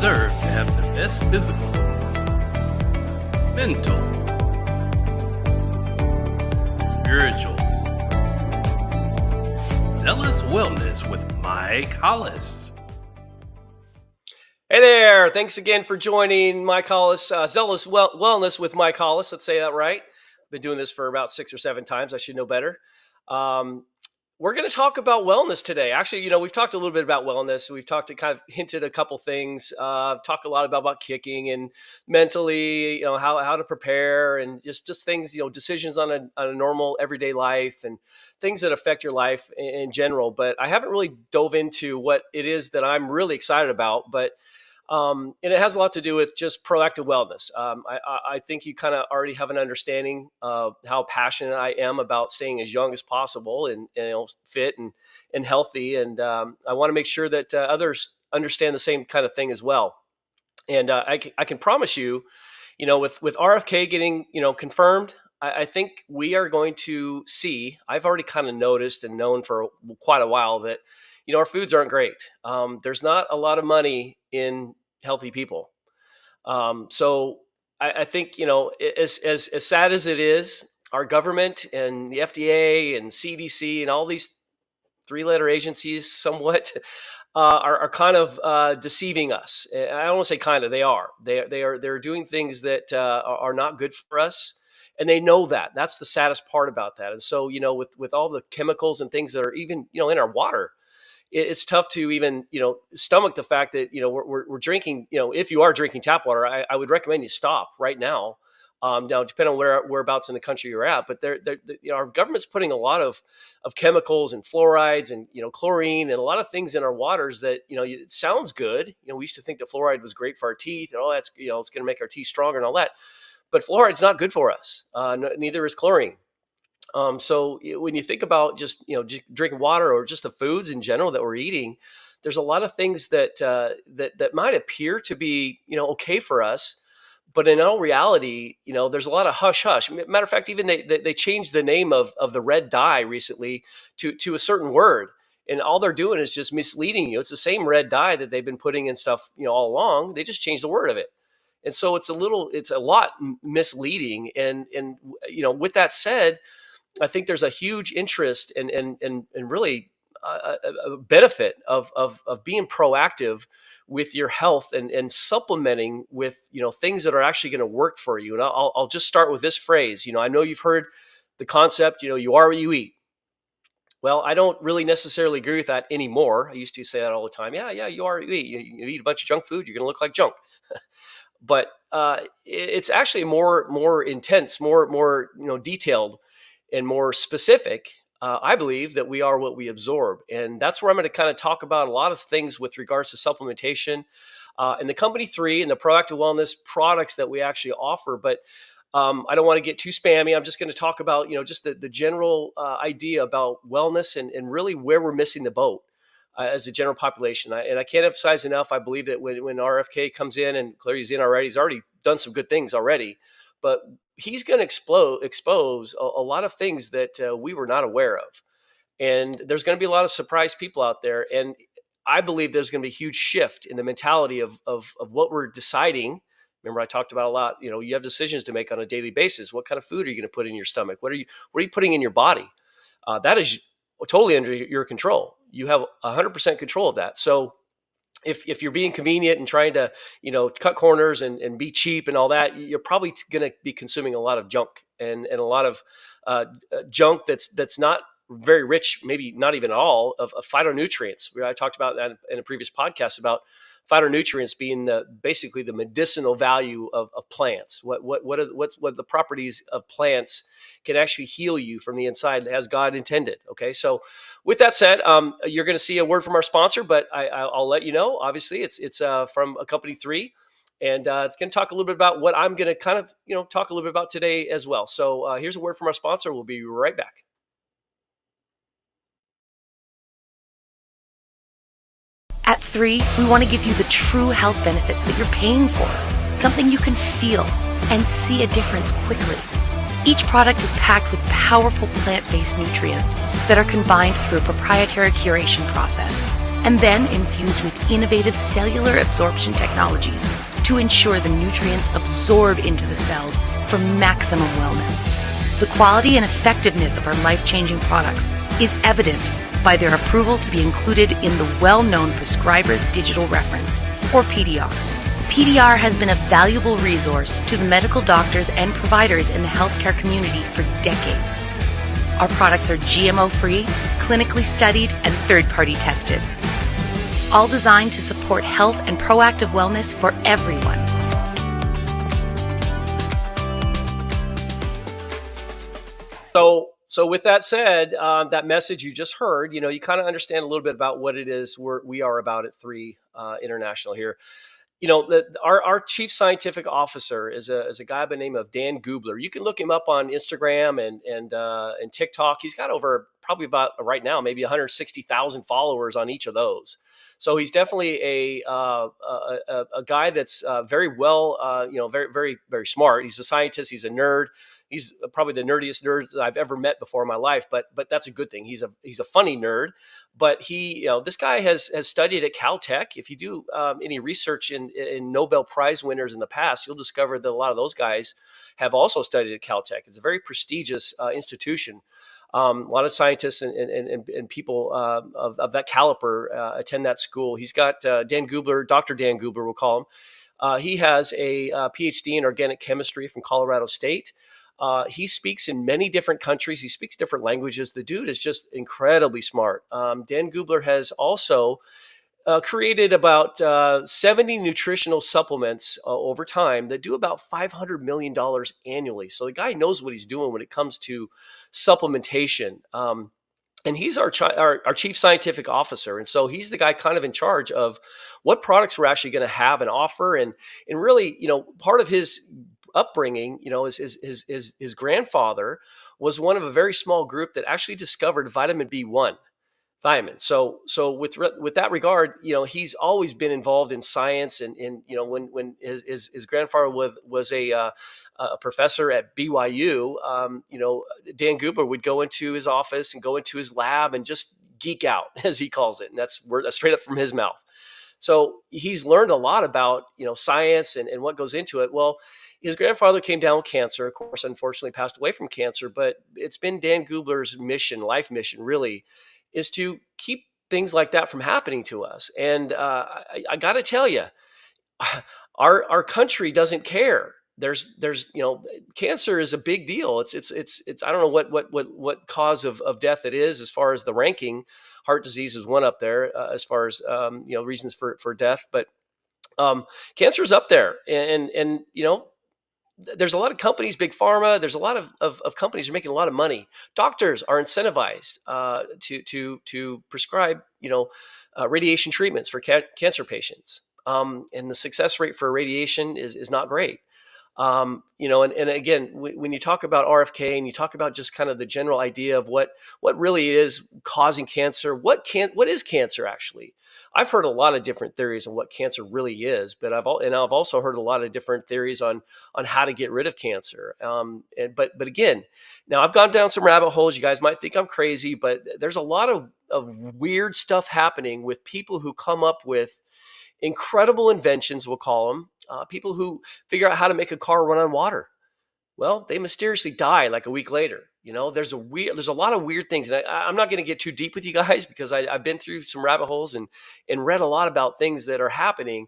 deserve to have the best physical, mental, spiritual. Zealous Wellness with Mike Hollis. Hey there. Thanks again for joining Mike Hollis, Zealous Wellness with Mike Hollis. Let's say that right. Been doing this for about 6 or 7 times. I should know better. We're going to talk about wellness today. Actually, we've talked a little bit about wellness. We've hinted a couple things, talked a lot about kicking and mentally, how to prepare and just things, decisions on a normal everyday life and things that affect your life in general. But I haven't really dove into what it is that I'm really excited about, and it has a lot to do with just proactive wellness. I think you kind of already have an understanding of how passionate I am about staying as young as possible and fit and healthy. And I want to make sure that others understand the same kind of thing as well. And I can promise you, with RFK getting, confirmed, I think we are going to see, I've already kind of noticed and known for quite a while that our foods aren't great. There's not a lot of money in healthy people. So I think, as sad as it is, our government and the FDA and CDC and all these 3-letter agencies somewhat are kind of deceiving us. I don't want to say kind of, they are. They're doing things that are not good for us. And they know that. That's the saddest part about that. And so, with all the chemicals and things that are even, in our water, it's tough to even, stomach the fact that, we're drinking, if you are drinking tap water, I would recommend you stop right now. Now, depending on whereabouts in the country you're at, but our government's putting a lot of chemicals and fluorides and, chlorine and a lot of things in our waters that, it sounds good. We used to think that fluoride was great for our teeth and that's, it's going to make our teeth stronger and all that. But fluoride's not good for us. Neither is chlorine. So when you think about just drinking water or just the foods in general that we're eating, there's a lot of things that that might appear to be okay for us, but in all reality, there's a lot of hush hush. Matter of fact, even they changed the name of the red dye recently to a certain word, and all they're doing is just misleading you. It's the same red dye that they've been putting in stuff all along. They just changed the word of it. And so it's a lot misleading. And with that said, I think there's a huge interest and really a benefit of being proactive with your health and supplementing with, things that are actually going to work for you. And I'll just start with this phrase. I know you've heard the concept, you are what you eat. Well, I don't really necessarily agree with that anymore. I used to say that all the time. Yeah, you are what you eat. You eat a bunch of junk food, you're going to look like junk. But it's actually more intense, more detailed, and more specific. I believe that we are what we absorb, and that's where I'm going to kind of talk about a lot of things with regards to supplementation and the Company 3 and the proactive wellness products that we actually offer. But I don't want to get too spammy. I'm just going to talk about just the general idea about wellness and really where we're missing the boat. As a general population. And I can't emphasize enough, I believe that when RFK comes in, and clearly he's in already, he's already done some good things already, but he's going to expose a lot of things that we were not aware of. And there's going to be a lot of surprised people out there. And I believe there's going to be a huge shift in the mentality of what we're deciding. Remember, I talked about a lot, you have decisions to make on a daily basis. What kind of food are you going to put in your stomach? What are you putting in your body? That is totally under your control. You have 100% control of that. So if you're being convenient and trying to, cut corners and be cheap and all that, you're probably going to be consuming a lot of junk and a lot of junk that's not very rich, maybe not even at all, of phytonutrients. I talked about that in a previous podcast about phytonutrients being basically the medicinal value of plants. What the properties of plants can actually heal you from the inside as God intended. Okay, so with that said, you're going to see a word from our sponsor, but I'll let you know. Obviously, it's from a Company 3, and it's going to talk a little bit about what I'm going to kind of talk a little bit about today as well. So here's a word from our sponsor. We'll be right back. At 3, we want to give you the true health benefits that you're paying for, something you can feel and see a difference quickly. Each product is packed with powerful plant-based nutrients that are combined through a proprietary curation process and then infused with innovative cellular absorption technologies to ensure the nutrients absorb into the cells for maximum wellness. The quality and effectiveness of our life-changing products is evident by their approval to be included in the well-known Prescriber's Digital Reference, or PDR. PDR has been a valuable resource to the medical doctors and providers in the healthcare community for decades. Our products are GMO-free, clinically studied, and third-party tested, all designed to support health and proactive wellness for everyone. So with that said, that message you just heard, you kind of understand a little bit about what it is we are about at 3 International here. Our chief scientific officer is a guy by the name of Dan Gubler. You can look him up on Instagram and TikTok. He's got over probably about right now maybe 160,000 followers on each of those. So he's definitely a guy that's very well, very very very smart. He's a scientist. He's a nerd. He's probably the nerdiest nerd that I've ever met before in my life, but that's a good thing. He's a funny nerd, but this guy has studied at Caltech. If you do any research in Nobel Prize winners in the past, you'll discover that a lot of those guys have also studied at Caltech. It's a very prestigious institution. A lot of scientists and people of that caliber attend that school. He's got Dan Gubler, Dr. Dan Gubler, we'll call him. He has a PhD in organic chemistry from Colorado State. He speaks in many different countries. He speaks different languages. The dude is just incredibly smart. Dan Gubler has also created about 70 nutritional supplements over time that do about $500 million annually. So the guy knows what he's doing when it comes to supplementation. And he's our chief scientific officer. And so he's the guy kind of in charge of what products we're actually going to have and offer. And really, part of his upbringing, his grandfather was one of a very small group that actually discovered vitamin B1, thiamine. So with that regard, he's always been involved in science, and when his grandfather was a professor at BYU, Dan Gubler would go into his office and go into his lab and just geek out, as he calls it, and that's straight up from his mouth. So he's learned a lot about science and what goes into it. Well, his grandfather came down with cancer, of course, unfortunately passed away from cancer, but it's been Dan Gubler's life mission really, is to keep things like that from happening to us. And I got to tell you, our country doesn't care. There's cancer is a big deal. It's I don't know what cause of death it is as far as the ranking. Heart disease is one up there as far as reasons for death, but cancer is up there, and there's a lot of companies, big pharma. There's a lot of companies are making a lot of money. Doctors are incentivized to prescribe radiation treatments for cancer patients, and the success rate for radiation is not great. And again, when you talk about RFK and you talk about just kind of the general idea of what really is causing cancer, what is cancer actually? I've heard a lot of different theories on what cancer really is, but I've also heard a lot of different theories on how to get rid of cancer. But again, now I've gone down some rabbit holes. You guys might think I'm crazy, but there's a lot of weird stuff happening with people who come up with incredible inventions, we'll call them, people who figure out how to make a car run on water. Well, they mysteriously die like a week later. There's a lot of weird things, and I'm not going to get too deep with you guys because I've been through some rabbit holes and read a lot about things that are happening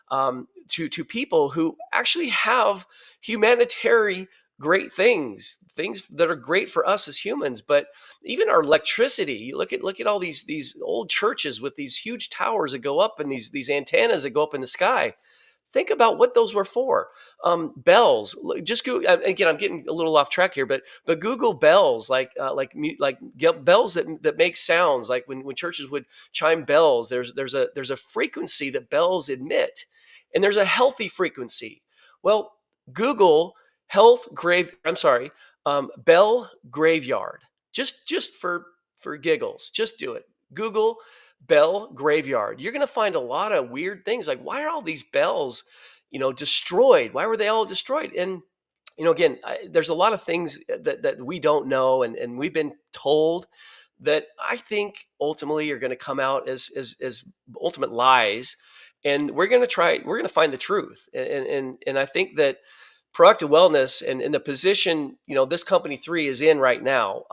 to people who actually have humanitarian great things that are great for us as humans. But even our electricity, you look at all these old churches with these huge towers that go up and these antennas that go up in the sky. Think about what those were for. Bells. Just go again. I'm getting a little off track here, but Google bells, like bells that make sounds. Like when churches would chime bells, there's a frequency that bells emit, and there's a healthy frequency. Well, Google bell graveyard. Just for giggles, just do it. Google bell graveyard. You're going to find a lot of weird things. Like, why are all these bells, destroyed? Why were they all destroyed? And, again, there's a lot of things that we don't know. And we've been told that I think ultimately are going to come out as ultimate lies, and we're going to find the truth. And I think that proactive wellness and the position this company 3 is in right now,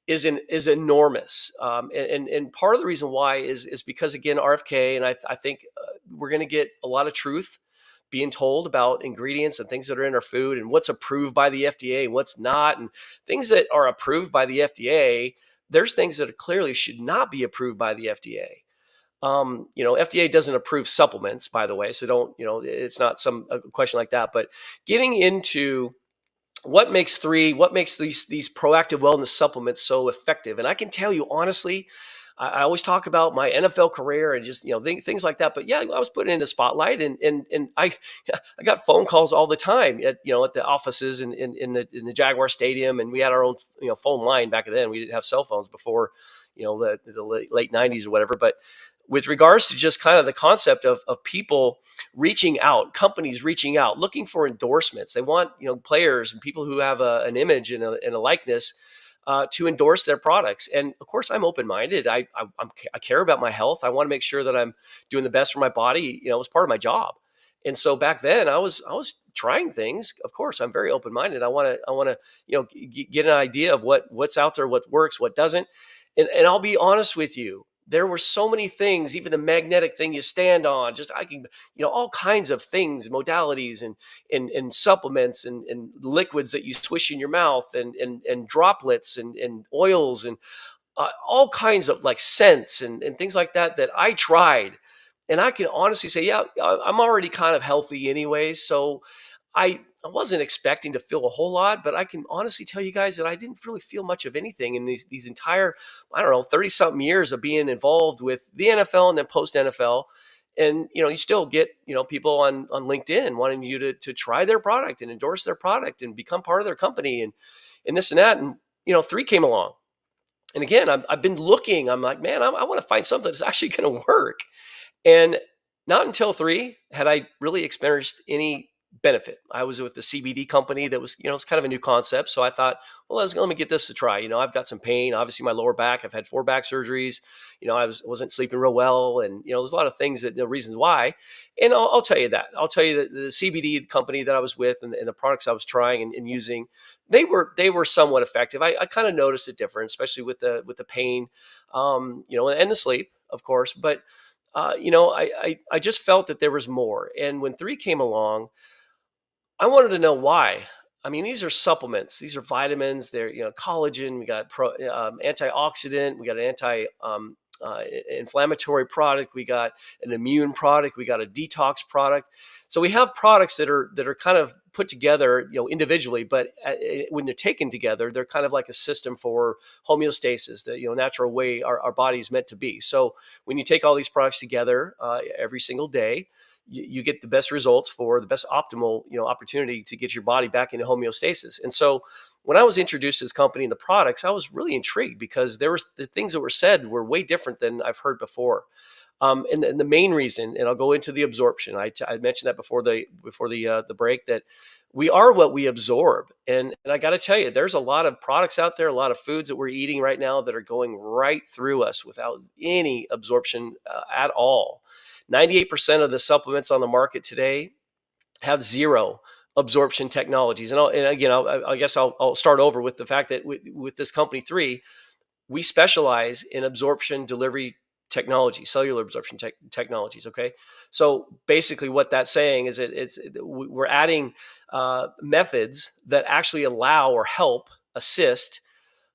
is enormous. And part of the reason why is because, again, RFK, and I think we're going to get a lot of truth being told about ingredients and things that are in our food and what's approved by the FDA and what's not, and things that are approved by the FDA. There's things that clearly should not be approved by the FDA. FDA doesn't approve supplements, by the way, so don't, it's not a question like that. But getting into what makes these proactive wellness supplements so effective. And I can tell you honestly, I always talk about my NFL career and just things like that. But yeah, I was put into spotlight, and I I got phone calls all the time at the offices in the Jaguar Stadium, and we had our own phone line back then. We didn't have cell phones before the late '90s or whatever. But with regards to just kind of the concept of people reaching out, companies reaching out, looking for endorsements. They want players and people who have an image and a likeness to endorse their products. And of course, I'm open-minded. I care about my health. I want to make sure that I'm doing the best for my body. As part of my job. And so back then, I was trying things. Of course, I'm very open-minded. I want to get an idea of what's out there, what works, what doesn't. And I'll be honest with you. There were so many things, even the magnetic thing you stand on, all kinds of things, modalities and supplements and liquids that you swish in your mouth and droplets and oils and all kinds of like scents and things like that I tried. And I can honestly say, yeah, I'm already kind of healthy anyway. So I wasn't expecting to feel a whole lot, but I can honestly tell you guys that I didn't really feel much of anything in these entire, 30 something years of being involved with the NFL and then post NFL. And, you still get, people on LinkedIn wanting you to try their product and endorse their product and become part of their company and this and that. And, 3 came along. And again, I've been looking, I'm like, man, I want to find something that's actually going to work. And not until 3 had I really experienced any benefit. I was with the CBD company that was, it's kind of a new concept. So I thought, well, let me get this to try. I've got some pain, obviously my lower back. I've had 4 back surgeries. I wasn't sleeping real well. And, there's a lot of things reasons why. And I'll tell you that. I'll tell you that the CBD company that I was with and the products I was trying and using, they were somewhat effective. I kind of noticed a difference, especially with the pain, and the sleep, of course. But, I just felt that there was more. And when 3 came along, I wanted to know why. I mean, these are supplements. These are vitamins. They're collagen. We got antioxidant. We got an inflammatory product. We got an immune product. We got a detox product. So we have products that are kind of put together, individually, but when they're taken together, they're kind of like a system for homeostasis, the natural way our body is meant to be. So when you take all these products together every single day, you get the best results for the best optimal opportunity to get your body back into homeostasis. And so when I was introduced to this company and the products, I was really intrigued because the things that were said were way different than I've heard before. And the main reason, and I'll go into the absorption. I mentioned that before the break, that we are what we absorb. And I got to tell you, there's a lot of products out there, a lot of foods that we're eating right now that are going right through us without any absorption at all. 98% of the supplements on the market today have zero absorption technologies. And I guess I'll start over with the fact that with this company 3, we specialize in absorption delivery technology, cellular absorption technologies. Okay. So basically what that's saying is we're adding methods that actually allow or help assist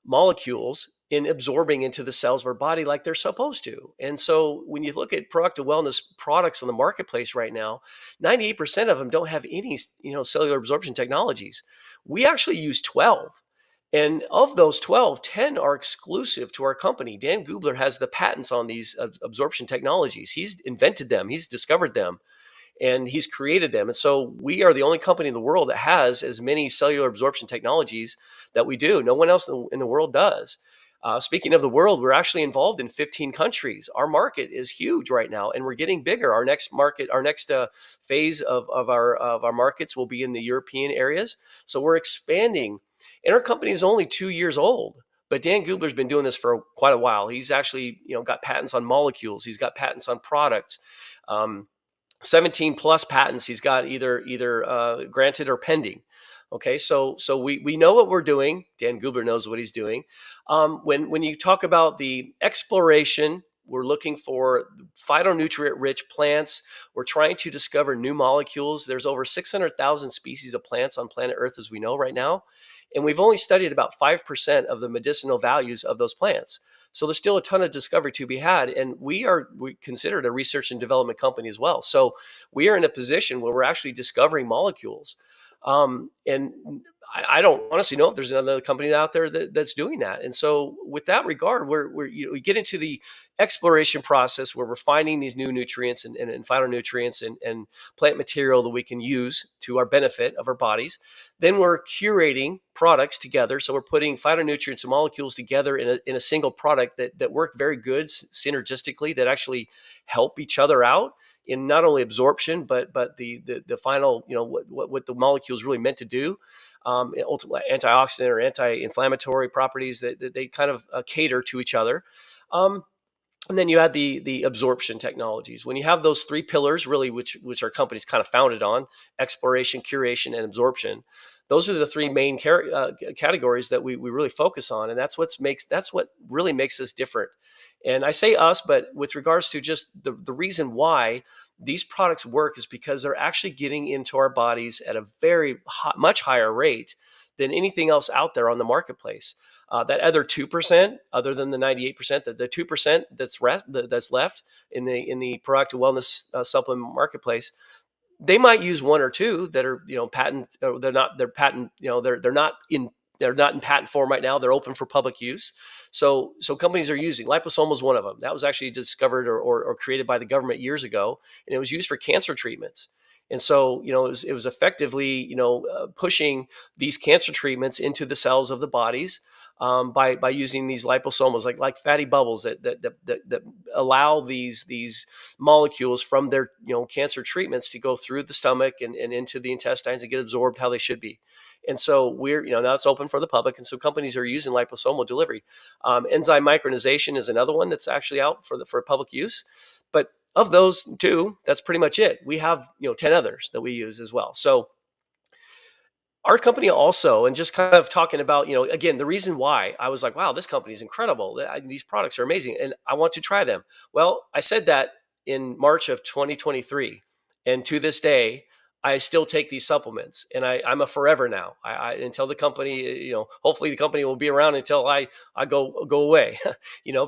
molecules in absorbing into the cells of our body like they're supposed to. And so when you look at proactive wellness products on the marketplace right now, 98% of them don't have any, cellular absorption technologies. We actually use 12. And of those 12, 10 are exclusive to our company. Dan Gubler has the patents on these absorption technologies. He's invented them. He's discovered them. And he's created them. And so we are the only company in the world that has as many cellular absorption technologies that we do. No one else in the world does. Speaking of the world, we're actually involved in 15 countries. Our market is huge right now, and we're getting bigger. Our next phase of our markets will be in the European areas. So we're expanding. And our company is only 2 years old, But Dan Gubler's been doing this for quite a while. He's actually, got patents on molecules. He's got patents on products. 17 plus patents he's got either granted or pending. Okay, so we know what we're doing. Dan Gubler knows what he's doing. When you talk about the exploration, we're looking for phytonutrient-rich plants. We're trying to discover new molecules. There's over 600,000 species of plants on planet Earth, as we know right now, and we've only studied about 5% of the medicinal values of those plants. So there's still a ton of discovery to be had, and we considered a research and development company as well. So we are in a position where we're actually discovering molecules, and I don't honestly know if there's another company out there that's doing that. And so, with that regard, we get into the exploration process where we're finding these new nutrients and phytonutrients and plant material that we can use to our benefit of our bodies. Then we're curating products together. So we're putting phytonutrients and molecules together in a single product that work very good synergistically, that actually help each other out in not only absorption, but the final, what the molecule is really meant to do. Ultimately antioxidant or anti-inflammatory properties that they kind of cater to each other. And then you add the absorption technologies. When you have those three pillars, really, which our company's kind of founded on: exploration, curation, and absorption. Those are the three main categories that we really focus on, and that's what really makes us different. And I say us, but with regards to just the reason why these products work is because they're actually getting into our bodies at a much higher rate than anything else out there on the marketplace. That other 2%, other than the 98%, the 2% that's left in the proactive wellness supplement marketplace, they might use one or two that are patent. Or they're not in patent form right now. They're open for public use. So companies are using. Liposomal is one of them. That was actually discovered or created by the government years ago, and it was used for cancer treatments. And so, it was effectively, pushing these cancer treatments into the cells of the bodies by using these liposomes, like fatty bubbles that allow these molecules from their cancer treatments to go through the stomach and into the intestines and get absorbed how they should be. And so now it's open for the public, and so companies are using liposomal delivery. Enzyme micronization is another one that's actually out for public use, but of those two, that's pretty much it. We have 10 others that we use as well. So our company also, and just kind of talking about, again, the reason why I was like, wow, this company is incredible. These products are amazing, and I want to try them. Well, I said that in March of 2023, and to this day, I still take these supplements, and I'm a forever now. Until the company, hopefully the company will be around until I go away,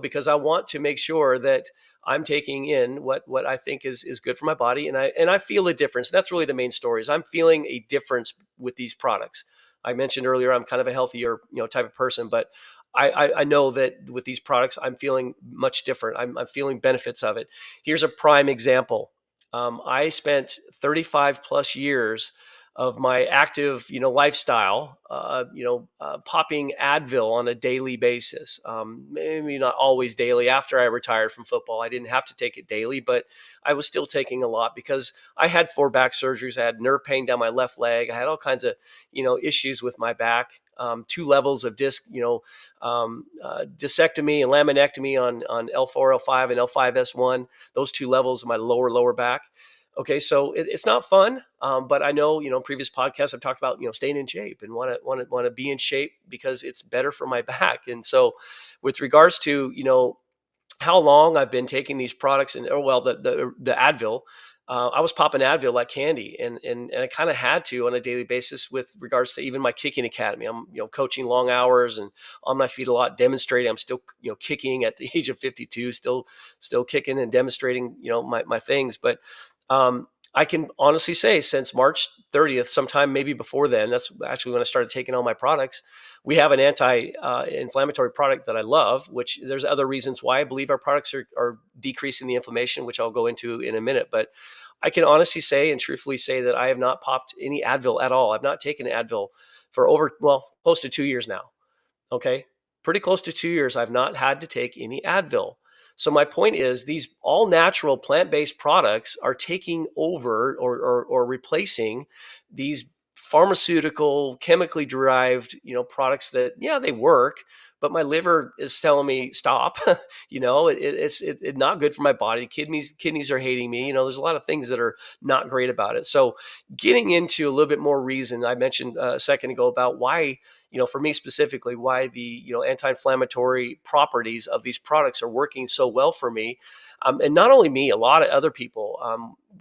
because I want to make sure that I'm taking in what I think is good for my body, and I feel a difference. That's really the main story. Is I'm feeling a difference with these products. I mentioned earlier I'm kind of a healthier type of person, but I know that with these products I'm feeling much different. I'm feeling benefits of it. Here's a prime example. I spent 35 plus years of my active, lifestyle, popping Advil on a daily basis. Maybe not always daily. After I retired from football, I didn't have to take it daily, but I was still taking a lot because I had 4 back surgeries. I had nerve pain down my left leg. I had all kinds of, issues with my back. 2 levels of disc, discectomy and laminectomy on L4, L5, and L5S1. Those 2 levels of my lower back. Okay, so it's not fun, but I know, previous podcasts I've talked about, staying in shape and want to be in shape because it's better for my back. And so, with regards to how long I've been taking these products, and the Advil, I was popping Advil like candy, and I kind of had to on a daily basis with regards to even my kicking academy. I'm coaching long hours and on my feet a lot, demonstrating. I'm still kicking at the age of 52, still kicking and demonstrating my things, but I can honestly say since March 30th, sometime maybe before then, that's actually when I started taking all my products. We have an anti-inflammatory product that I love, which there's other reasons why I believe our products are decreasing the inflammation, which I'll go into in a minute. But I can honestly say and truthfully say that I have not popped any Advil at all. I've not taken Advil for close to 2 years now. Okay. Pretty close to 2 years. I've not had to take any Advil. So my point is these all natural plant-based products are taking over or replacing these pharmaceutical, chemically derived, products that, they work, but my liver is telling me stop. It's not good for my body. Kidneys are hating me. There's a lot of things that are not great about it. So getting into a little bit more reason, I mentioned a second ago about why, for me specifically, why the anti-inflammatory properties of these products are working so well for me, and not only me, a lot of other people.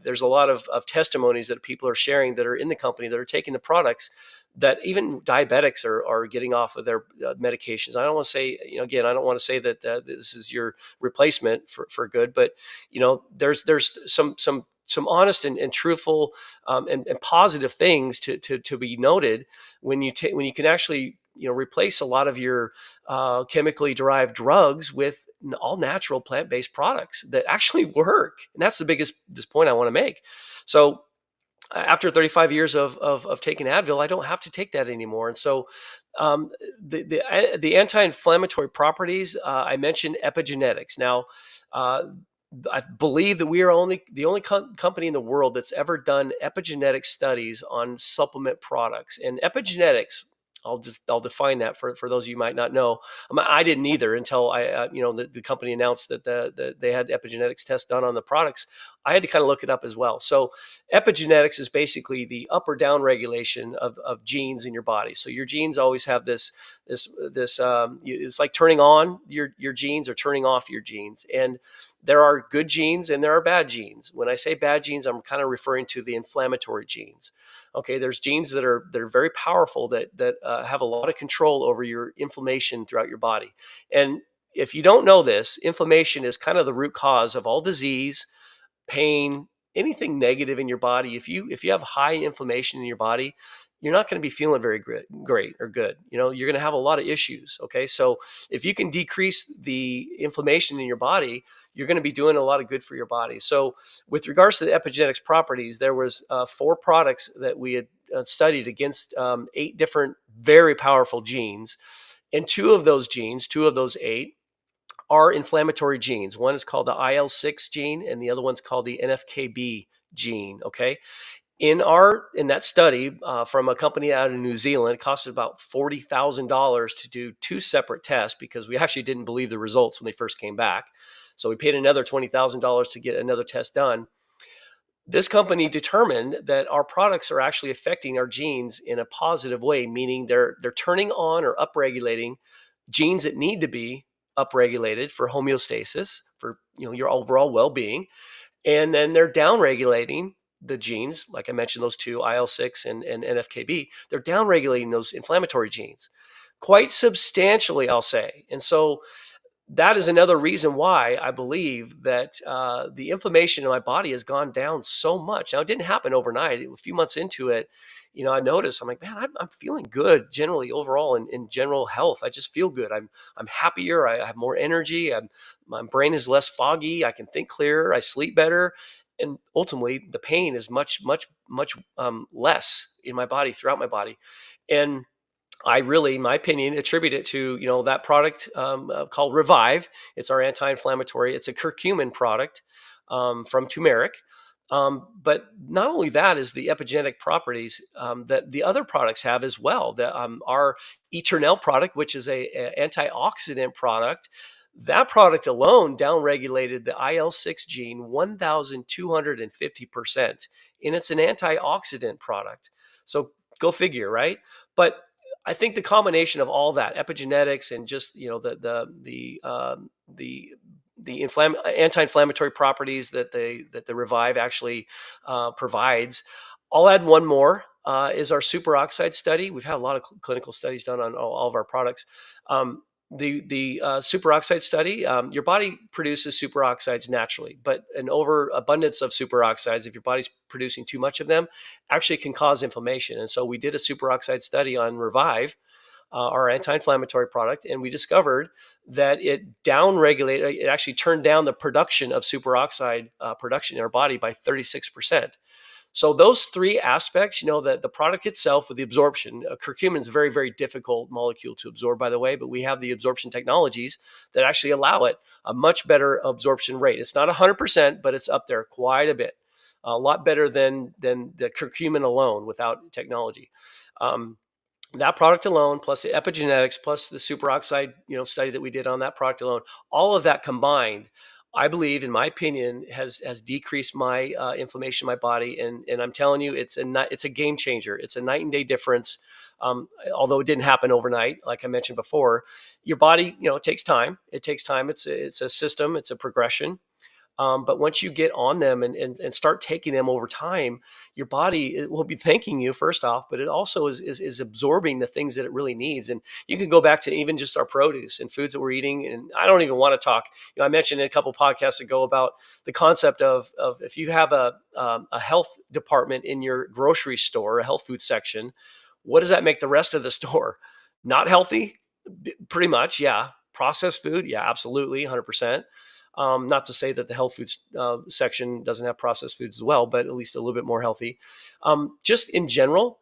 There's a lot of testimonies that people are sharing that are in the company that are taking the products, that even diabetics are getting off of their medications. I don't want to say, again, I don't want to say that this is your replacement for good, but there's some honest and truthful and positive things to be noted when you can actually replace a lot of your chemically derived drugs with all natural plant-based products that actually work. And that's this point I want to make. So after 35 years of taking Advil, I don't have to take that anymore. And so the anti-inflammatory properties, I mentioned epigenetics. Now, I believe that we are the only company in the world that's ever done epigenetic studies on supplement products. And epigenetics, I'll define that for those of you who might not know. I didn't either until the company announced that they had epigenetics tests done on the products. I had to kind of look it up as well. So epigenetics is basically the up or down regulation of genes in your body. So your genes always have this it's like turning on your genes or turning off your genes. And there are good genes and there are bad genes. When I say bad genes, I'm kind of referring to the inflammatory genes. Okay, there's genes that are very powerful that have a lot of control over your inflammation throughout your body. And if you don't know this, inflammation is kind of the root cause of all disease, pain, anything negative in your body. If you have high inflammation in your body, you're not going to be feeling very great or good. You're going to have a lot of issues. Okay, so if you can decrease the inflammation in your body, you're going to be doing a lot of good for your body. So with regards to the epigenetics properties, there was 4 products that we had studied against 8 different very powerful genes, and 2 of those 8 are inflammatory genes. One is called the IL-6 gene, and the other one's called the NFKB gene. Okay. In that study from a company out of New Zealand, it cost about $40,000 to do 2 separate tests because we actually didn't believe the results when they first came back. So we paid another $20,000 to get another test done. This company determined that our products are actually affecting our genes in a positive way, meaning they're turning on or upregulating genes that need to be upregulated for homeostasis, for your overall well-being, and then they're downregulating the genes, like I mentioned, those 2, IL-6 and NFKB. They're downregulating those inflammatory genes quite substantially, I'll say. And so that is another reason why I believe that the inflammation in my body has gone down so much. Now, it didn't happen overnight. A few months into it, I noticed, I'm like, man, I'm feeling good generally overall in general health. I just feel good. I'm happier. I have more energy. My brain is less foggy. I can think clearer. I sleep better. And ultimately, the pain is much less in my body, throughout my body. And I really, in my opinion, attribute it to that product called Revive. It's our anti-inflammatory. It's a curcumin product from turmeric. But not only that is the epigenetic properties that the other products have as well. Our Eternel product, which is a antioxidant product, that product alone downregulated the IL-6 gene 1,250%, and it's an antioxidant product. So go figure, right? But I think the combination of all that epigenetics and just the anti-inflammatory properties that the Revive actually provides. I'll add one more is our superoxide study. We've had a lot of clinical studies done on all of our products. The superoxide study, your body produces superoxides naturally, but an overabundance of superoxides, if your body's producing too much of them, actually can cause inflammation. And so we did a superoxide study on Revive, our anti-inflammatory product, and we discovered that it actually turned down the production of superoxide production in our body by 36%. So those 3 aspects, that the product itself with the absorption, curcumin is a very, very difficult molecule to absorb, by the way, but we have the absorption technologies that actually allow it a much better absorption rate. It's not 100%, but it's up there quite a bit, a lot better than the curcumin alone without technology. That product alone, plus the epigenetics, plus the superoxide, study that we did on that product alone, all of that combined, I believe, in my opinion, has decreased my inflammation in my body, and I'm telling you, it's a game changer. It's a night and day difference. Although it didn't happen overnight, like I mentioned before, your body, it takes time. It takes time. It's a system. It's a progression. But once you get on them and start taking them over time, your body it will be thanking you first off, but it also is absorbing the things that it really needs. And you can go back to even just our produce and foods that we're eating. And I don't even want to talk. I mentioned a couple podcasts ago about the concept of if you have a health department in your grocery store, a health food section, what does that make the rest of the store? Not healthy, pretty much, yeah. Processed food, yeah, absolutely, 100%. Not to say that the health foods section doesn't have processed foods as well, but at least a little bit more healthy. Just in general,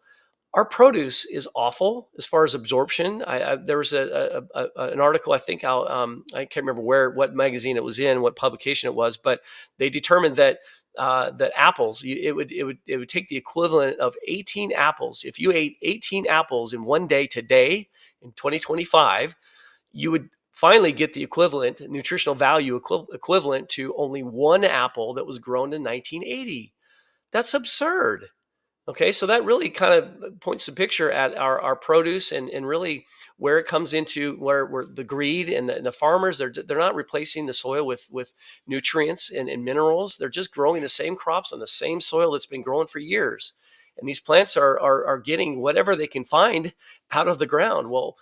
our produce is awful as far as absorption. There was an article, I think I can't remember what magazine it was in, what publication it was, but they determined that that apples, it would take the equivalent of 18 apples. If you ate 18 apples in one day today in 2025, you would finally get the equivalent nutritional value equivalent to only one apple that was grown in 1980. That's absurd. Okay, so that really kind of points the picture at our produce and really where it comes into where the greed and the farmers, they're not replacing the soil with nutrients and minerals. They're just growing the same crops on the same soil that's been growing for years. And these plants are getting whatever they can find out of the ground. Well,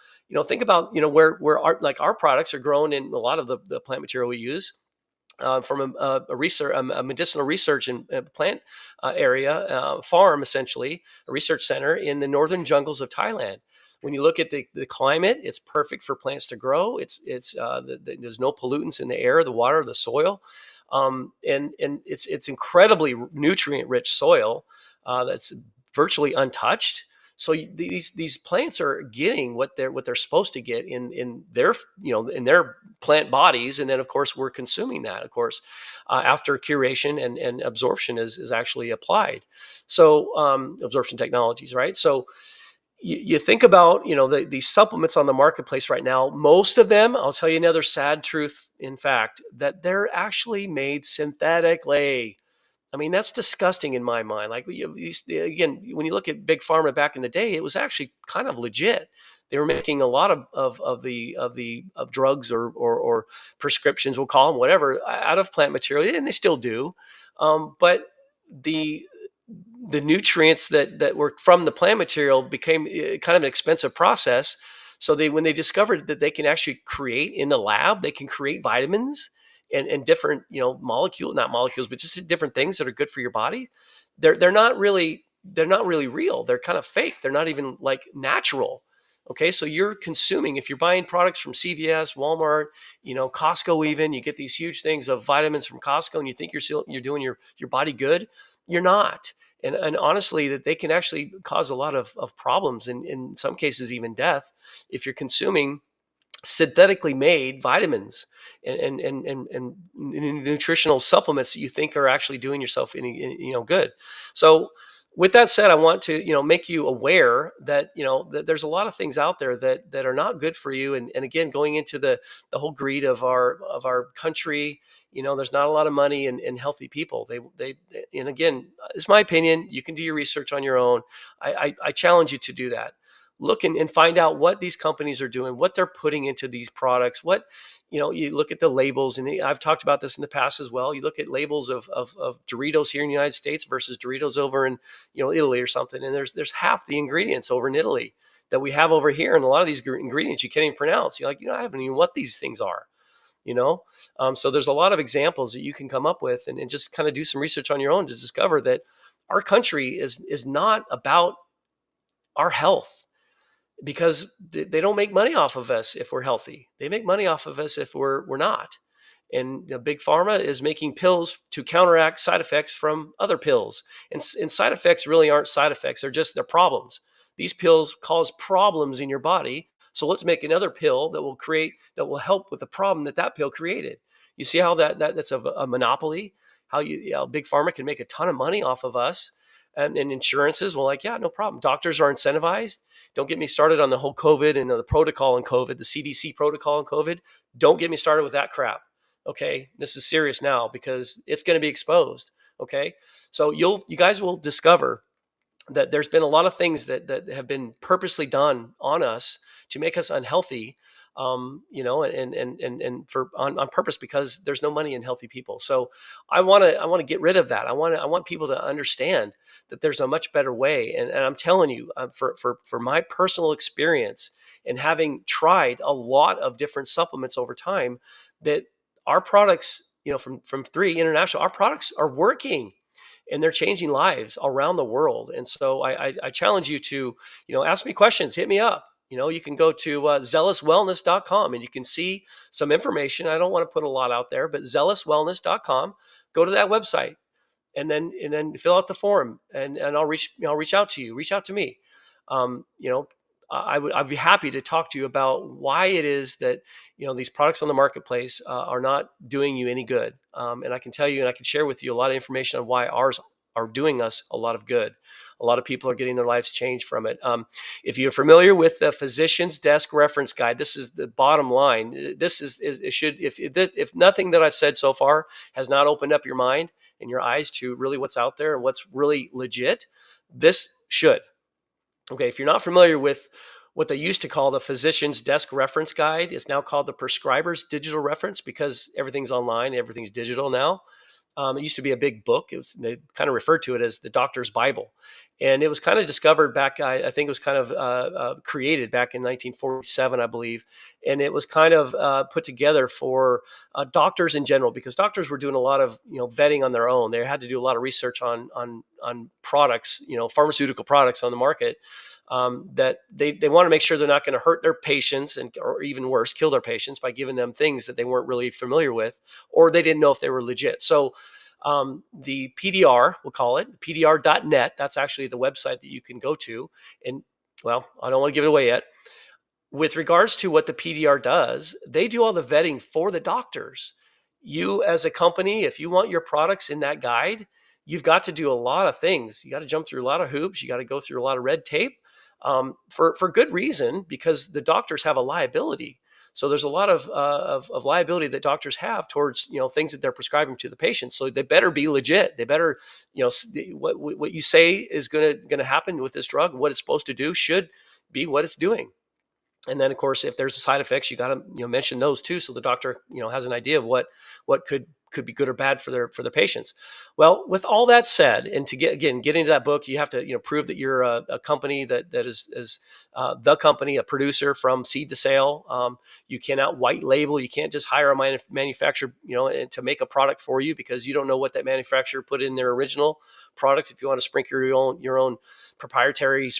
think about where our products are grown in a lot of the plant material we use from a medicinal research and plant area, farm essentially, a research center in the northern jungles of Thailand. When you look at the climate, it's perfect for plants to grow. There's no pollutants in the air, the water, the soil, and it's incredibly nutrient rich soil that's virtually untouched. So these plants are getting what they're supposed to get in their plant bodies, and then of course we're consuming that, of course, after curation and absorption is actually applied. So absorption technologies, right? So you think about these supplements on the marketplace right now. Most of them, I'll tell you another sad truth, in fact, that they're actually made synthetically. I mean, that's disgusting in my mind. Like again, when you look at big pharma back in the day, it was actually kind of legit. They were making a lot of drugs or prescriptions, we'll call them, whatever, out of plant material, and they still do. But the nutrients that were from the plant material became kind of an expensive process. So when they discovered that they can actually create in the lab, they can create vitamins and different, not molecules, but just different things that are good for your body. They're not really real. They're kind of fake. They're not even like natural. Okay. So you're consuming, if you're buying products from CVS, Walmart, Costco, even, you get these huge things of vitamins from Costco and you think you're doing your body good. You're not. And honestly, that they can actually cause a lot of problems and in some cases, even death, if you're consuming synthetically made vitamins and nutritional supplements that you think are actually doing yourself any good. So with that said, I want to make you aware that that there's a lot of things out there that are not good for you. And again, going into the whole greed of our country, there's not a lot of money in healthy people. They and again, it's my opinion. You can do your research on your own. I challenge you to do that. Look and find out what these companies are doing, what they're putting into these products. What you look at the labels, and I've talked about this in the past as well. You look at labels of Doritos here in the United States versus Doritos over in Italy or something, and there's half the ingredients over in Italy that we have over here, and a lot of these ingredients you can't even pronounce. You're like, I haven't even what these things are. So there's a lot of examples that you can come up with and just kind of do some research on your own to discover that our country is not about our health, because they don't make money off of us if we're healthy. They make money off of us if we're not. And big pharma is making pills to counteract side effects from other pills. And side effects really aren't side effects. They're problems. These pills cause problems in your body. So let's make another pill that will help with the problem that pill created. You see how that's a monopoly, how big pharma can make a ton of money off of us. And insurances, well, like, yeah, no problem. Doctors are incentivized. Don't get me started on the whole COVID and the protocol in COVID, the CDC protocol in COVID. Don't get me started with that crap. Okay, this is serious now because it's going to be exposed. Okay, so you guys will discover that there's been a lot of things that have been purposely done on us to make us unhealthy, and for on purpose, because there's no money in healthy people. So I want to get rid of that. I want people to understand that there's a much better way. And I'm telling you, for my personal experience and having tried a lot of different supplements over time, that our products, from 3 International, our products are working and they're changing lives around the world. And so I challenge you to, ask me questions, hit me up. You can go to zealouswellness.com and you can see some information. I don't want to put a lot out there, but zealouswellness.com, go to that website and then fill out the form and I'll reach out to you, reach out to me. Um, you know, I'd be happy to talk to you about why it is that these products on the marketplace are not doing you any good. And I can tell you, and I can share with you a lot of information on why ours are doing us a lot of good. A lot of people are getting their lives changed from it. If you're familiar with the Physician's Desk Reference Guide, this is the bottom line. This is it should if nothing that I've said so far has not opened up your mind and your eyes to really what's out there and what's really legit, this should. Okay, if you're not familiar with what they used to call the Physician's Desk Reference Guide, it's now called the Prescriber's Digital Reference because everything's online, everything's digital now. It used to be a big book. They kind of referred to it as the doctor's Bible. And it was kind of discovered back, I think it was kind of created back in 1947, I believe. And it was kind of put together for doctors in general, because doctors were doing a lot of vetting on their own. They had to do a lot of research on products, pharmaceutical products on the market, that they want to make sure they're not going to hurt their patients or even worse, kill their patients by giving them things that they weren't really familiar with, or they didn't know if they were legit. So the PDR, we'll call it PDR.net. That's actually the website that you can go to. And well, I don't want to give it away yet. With regards to what the PDR does, they do all the vetting for the doctors. You as a company, if you want your products in that guide, you've got to do a lot of things. You got to jump through a lot of hoops. You got to go through a lot of red tape, for good reason, because the doctors have a liability. So there's a lot of liability that doctors have towards things that they're prescribing to the patients. So they better be legit. They better what you say is going to happen with this drug, what it's supposed to do, should be what it's doing. And then, of course, if there's side effects, you got to mention those too, so the doctor has an idea of what could be good or bad for their patients. Well, with all that said, and to get into that book, you have to prove that you're a company that is the company, a producer from seed to sale. You cannot white label. You can't just hire a manufacturer to make a product for you, because you don't know what that manufacturer put in their original product. If you want to sprinkle your own proprietary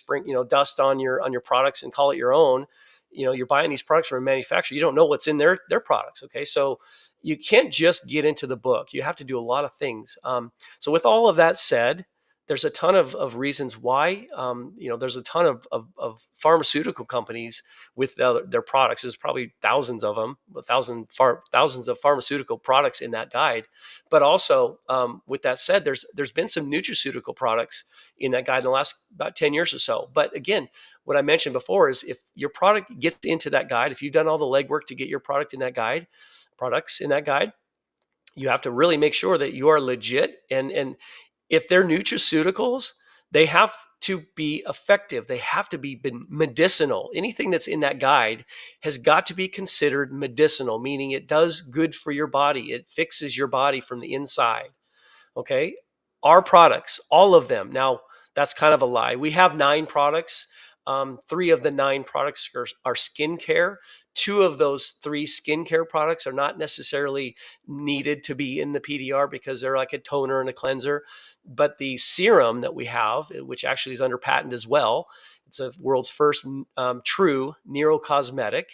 dust on your products and call it your own, you're buying these products from a manufacturer. You don't know what's in their products. Okay. So you can't just get into the book. You have to do a lot of things. So with all of that said, there's a ton of reasons why, there's a ton of pharmaceutical companies with their products. There's probably thousands of them, thousands of pharmaceutical products in that guide. But also, with that said, there's been some nutraceutical products in that guide in the last about 10 years or so. But again, what I mentioned before is, if your product gets into that guide, if you've done all the legwork to get your products in that guide, you have to really make sure that you are legit. And if they're nutraceuticals, they have to be effective. They have to be medicinal. Anything that's in that guide has got to be considered medicinal, meaning it does good for your body. It fixes your body from the inside. Okay. Our products, all of them. Now, that's kind of a lie. We have 9 products. 3 of the 9 products are skincare. 2 of those 3 skincare products are not necessarily needed to be in the PDR because they're like a toner and a cleanser. But the serum that we have, which actually is under patent as well, it's the world's first true neurocosmetic,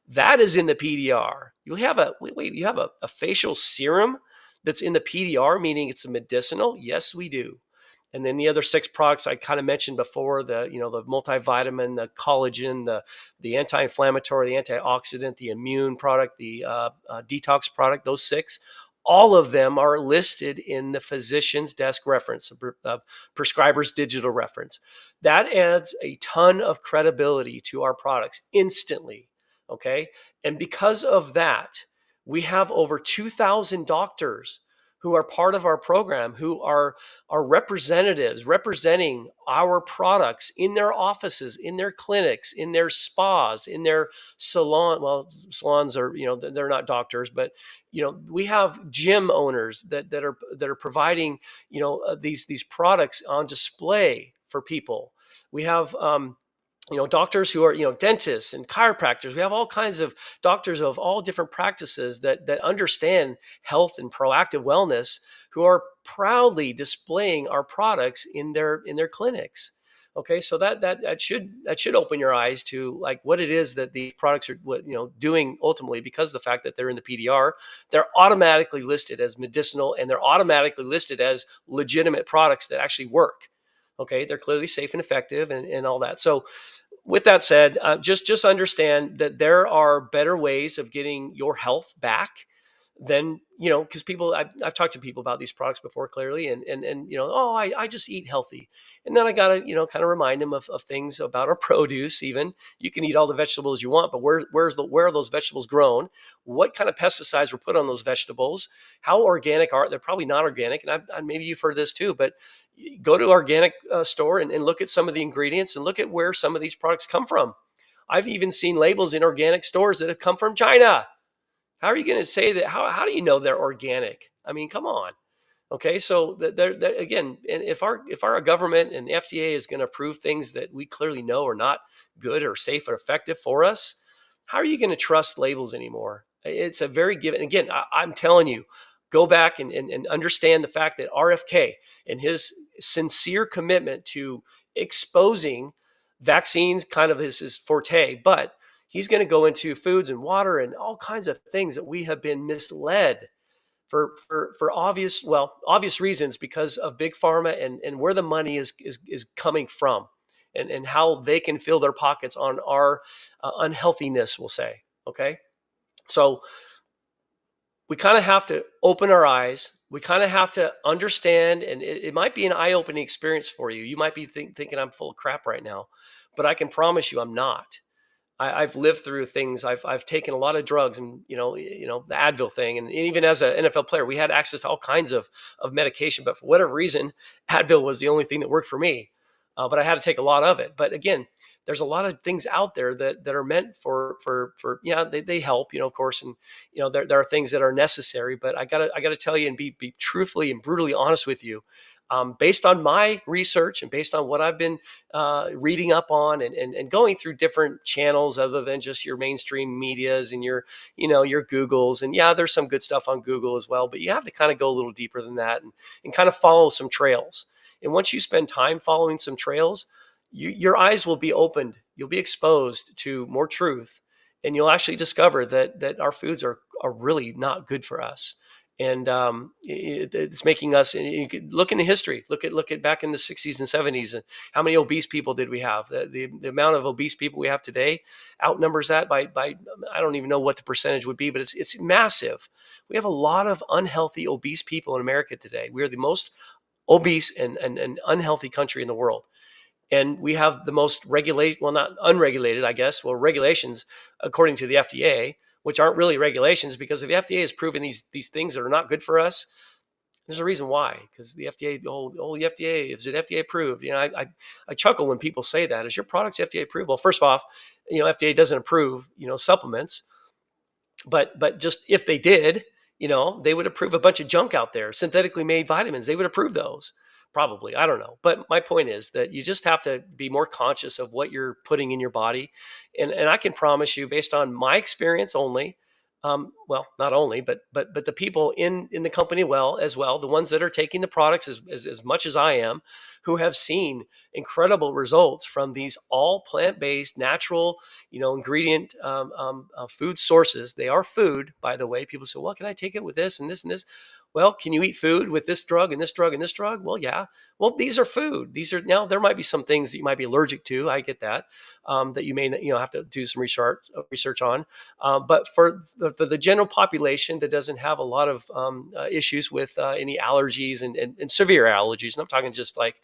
that is in the PDR. You have a facial serum that's in the PDR, meaning it's a medicinal? Yes, we do. And then the other 6 products I kind of mentioned before, the multivitamin, the collagen, the anti-inflammatory, the antioxidant, the immune product, the detox product, those 6, all of them are listed in the physician's desk reference, prescriber's digital reference. That adds a ton of credibility to our products instantly. Okay. And because of that, we have over 2,000 doctors who are part of our program, who are representatives representing our products in their offices, in their clinics, in their spas, in their salon. Well, salons are, they're not doctors, but we have gym owners that are providing these products on display for people. We have doctors who are, dentists and chiropractors. We have all kinds of doctors of all different practices that understand health and proactive wellness, who are proudly displaying our products in their clinics. Okay, so that should open your eyes to like what it is that the products are doing ultimately, because of the fact that they're in the PDR, they're automatically listed as medicinal, and they're automatically listed as legitimate products that actually work. Okay, they're clearly safe and effective, and all that. So with that said, just understand that there are better ways of getting your health back than, because I've talked to people about these products before, clearly, and oh, I just eat healthy. And then I got to, kind of remind them of things about our produce. Even you can eat all the vegetables you want, but where are those vegetables grown? What kind of pesticides were put on those vegetables? How organic are they? They're probably not organic. And maybe you've heard this too, but go to an organic store and look at some of the ingredients and look at where some of these products come from. I've even seen labels in organic stores that have come from China. How are you going to say that? How do you know they're organic? I mean, come on. Okay, so they're again, and if our government and the FDA is going to approve things that we clearly know are not good or safe or effective for us, how are you going to trust labels anymore? It's a very given. Again, I'm telling you, go back and understand the fact that RFK and his sincere commitment to exposing vaccines kind of is his forte, but he's going to go into foods and water and all kinds of things that we have been misled for obvious reasons, because of big pharma and where the money is coming from, and how they can fill their pockets on our unhealthiness, we'll say. Okay, so we kind of have to open our eyes. We kind of have to understand, and it might be an eye-opening experience for you. You might be thinking I'm full of crap right now, but I can promise you I'm not. I've lived through things. I've taken a lot of drugs, and the Advil thing, and even as an NFL player, we had access to all kinds of medication. But for whatever reason, Advil was the only thing that worked for me. But I had to take a lot of it. But again, there's a lot of things out there that are meant for they help, of course, and there are things that are necessary. But I gotta tell you and be truthfully and brutally honest with you. Based on my research and based on what I've been reading up on and going through different channels other than just your mainstream medias and your Googles. And yeah, there's some good stuff on Google as well, but you have to kind of go a little deeper than that and kind of follow some trails. And once you spend time following some trails, your eyes will be opened. You'll be exposed to more truth, and you'll actually discover that our foods are really not good for us. And it's making us. And you could look in the history. Look at back in the 60s and 70s, and how many obese people did we have? The amount of obese people we have today outnumbers that by I don't even know what the percentage would be, but it's massive. We have a lot of unhealthy obese people in America today. We are the most obese and unhealthy country in the world. And we have the most not unregulated, I guess, regulations according to the FDA, which aren't really regulations, because if the FDA has proven these things that are not good for us, there's a reason why. Because the FDA, the FDA, is it FDA approved? I chuckle when people say that. Is your product FDA approved? Well, first off, FDA doesn't approve, supplements, but just if they did, they would approve a bunch of junk out there, synthetically made vitamins. They would approve those. Probably. I don't know. But my point is that you just have to be more conscious of what you're putting in your body. And I can promise you, based on my experience only, not only, but the people in the company as well, the ones that are taking the products as much as I am, who have seen incredible results from these all plant-based, natural, ingredient food sources. They are food, by the way. People say, well, can I take it with this and this and this? Well, can you eat food with this drug and this drug and this drug? Well, yeah. Well, these are food. These are, now there might be some things that you might be allergic to. I get that, that you may have to do some research on. But for the general population that doesn't have a lot of issues with any allergies and severe allergies, and I'm talking just like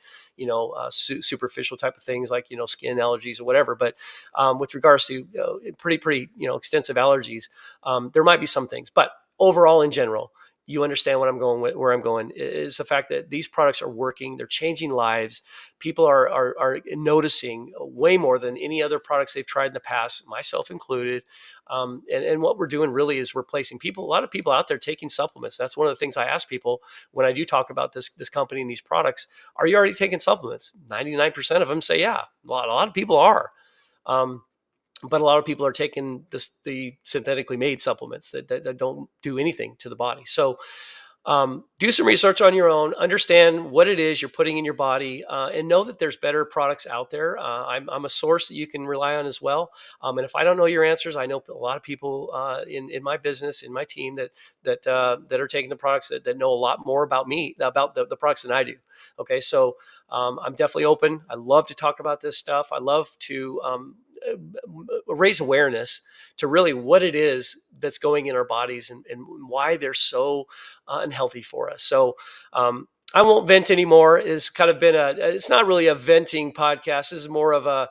superficial type of things like skin allergies or whatever. But with regards to pretty extensive allergies, there might be some things. But overall, in general, you understand what I'm going with, where I'm going is the fact that these products are working. They're changing lives. People are noticing way more than any other products they've tried in the past, myself included. And what we're doing really is replacing people. A lot of people out there taking supplements. That's one of the things I ask people when I do talk about this company and these products. Are you already taking supplements? 99% of them say, yeah. A lot of people are. But a lot of people are taking the synthetically made supplements that don't do anything to the body. So do some research on your own, understand what it is you're putting in your body, and know that there's better products out there. I'm a source that you can rely on as well. And if I don't know your answers, I know a lot of people in my business, in my team that are taking the products that know a lot more about me, about the products than I do. Okay, so I'm definitely open. I love to talk about this stuff. I love to raise awareness to really what it is that's going in our bodies and why they're so unhealthy for us. So I won't vent anymore. It's kind of been it's not really a venting podcast. This is more of a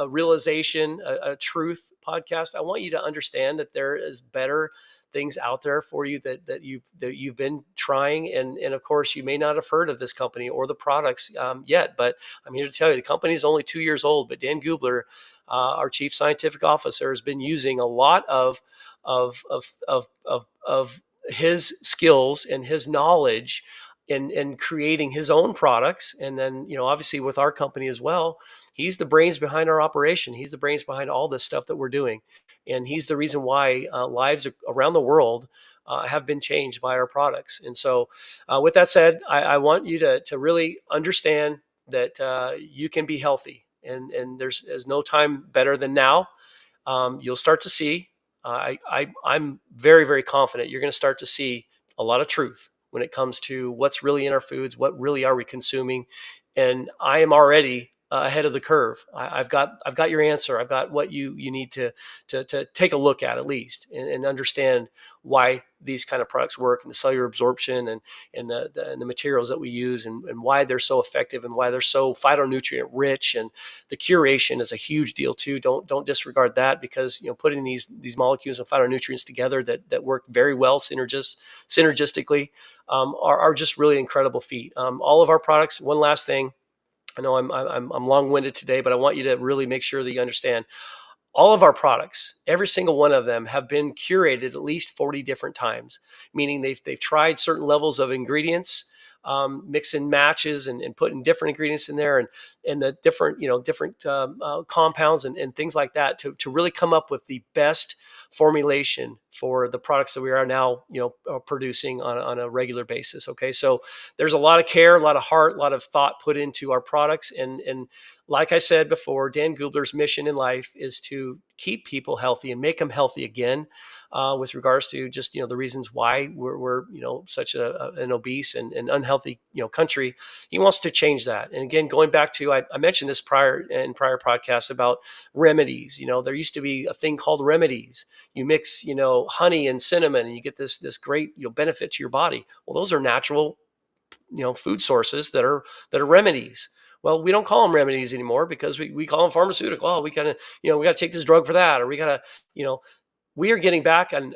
realization, a truth podcast. I want you to understand that there is better things out there for you that you've been trying, and of course you may not have heard of this company or the products yet, but I'm here to tell you the company is only 2 years old. But Dan Gubler, our chief scientific officer, has been using a lot of his skills and his knowledge in creating his own products. And then, obviously with our company as well, he's the brains behind our operation. He's the brains behind all this stuff that we're doing. And he's the reason why lives around the world have been changed by our products. And so with that said, I want you to really understand that you can be healthy, and there's no time better than now. You'll start to see, I'm very, very confident you're going to start to see a lot of truth when it comes to what's really in our foods, what really are we consuming. And I am already ahead of the curve. I've got your answer. I've got what you need to take a look at least, and understand why these kind of products work, and the cellular absorption and the materials that we use, and why they're so effective, and why they're so phytonutrient rich. And the curation is a huge deal too. Don't disregard that, because putting these molecules and phytonutrients together that work very well synergistically are just really incredible feat. All of our products. One last thing. I know I'm long-winded today, but I want you to really make sure that you understand all of our products, every single one of them, have been curated at least 40 different times, meaning they've tried certain levels of ingredients, mix and matches, and putting different ingredients in there, and the different compounds and things like that to really come up with the best formulation for the products that we are now producing on a regular basis. Okay, so there's a lot of care, a lot of heart, a lot of thought put into our products, and like I said before, Dan Gubler's mission in life is to keep people healthy and make them healthy again. With regards to just the reasons why we're such an obese and unhealthy country, he wants to change that. And again, going back to I mentioned this prior podcasts about remedies. There used to be a thing called remedies. You mix honey and cinnamon, and you get this great benefit to your body. Well, those are natural food sources that are remedies. Well, we don't call them remedies anymore, because we call them pharmaceutical. Oh, we gotta we got to take this drug for that, or we got to we are getting back, and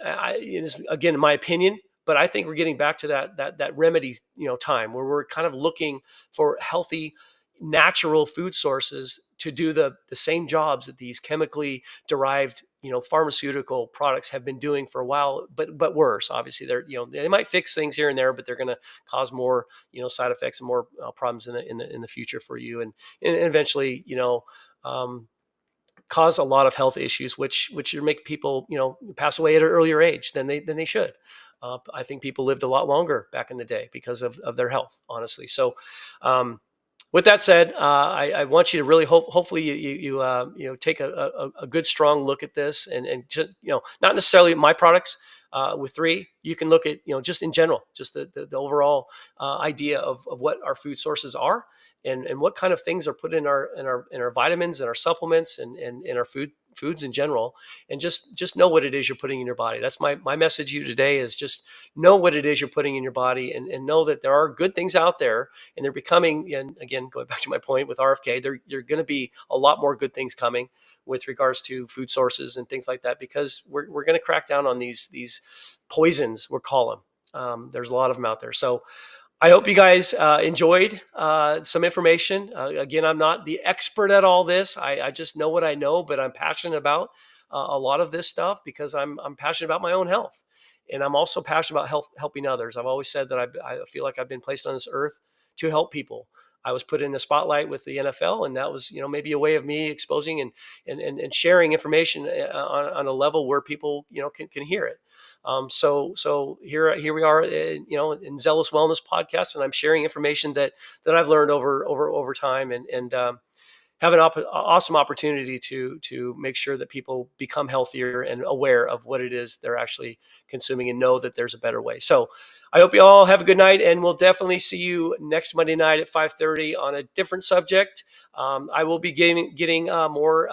again, in my opinion, but I think we're getting back to that remedy time, where we're kind of looking for healthy, natural food sources to do the same jobs that these chemically derived pharmaceutical products have been doing for a while, but worse. Obviously, they might fix things here and there, but they're going to cause more side effects and more problems in the future for you, and eventually cause a lot of health issues, which make people pass away at an earlier age than they should. I think people lived a lot longer back in the day because of their health, honestly. So with that said, I want you to really hopefully you take a good strong look at this, and just, not necessarily my products. With 3, you can look at, just in general, just the overall idea of what our food sources are, and what kind of things are put in our vitamins and our supplements and in our foods in general, and just know what it is you're putting in your body. That's my message to you today, is just know what it is you're putting in your body, and know that there are good things out there, and they're becoming, and again, going back to my point with RFK, there are going to be a lot more good things coming with regards to food sources and things like that, because we're going to crack down on these poisons, we'll call them. There's a lot of them out there. So I hope you guys enjoyed some information. Again, I'm not the expert at all this. I just know what I know, but I'm passionate about a lot of this stuff because I'm passionate about my own health. And I'm also passionate about helping others. I've always said that I feel like I've been placed on this earth to help people. I was put in the spotlight with the NFL, and that was, maybe a way of me exposing and sharing information on a level where people, can hear it. So here we are, in Zealous Wellness podcast, and I'm sharing information that I've learned over time, and have an awesome opportunity to make sure that people become healthier and aware of what it is they're actually consuming, and know that there's a better way. So I hope you all have a good night, and we'll definitely see you next Monday night at 5:30 on a different subject. I will be getting more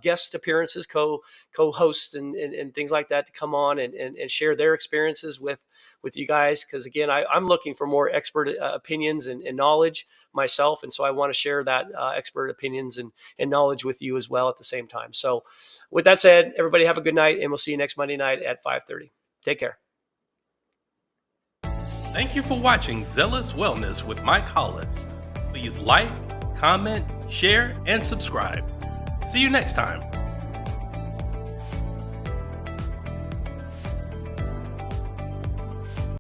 guest appearances, co-hosts and things like that to come on and share their experiences with you guys. Because again, I'm looking for more expert opinions and knowledge myself. And so I want to share that expert opinions and knowledge with you as well at the same time. So with that said, everybody have a good night, and we'll see you next Monday night at 5:30. Take care. Thank you for watching Zealous Wellness with Mike Hollis. Please like, comment, share, and subscribe. See you next time.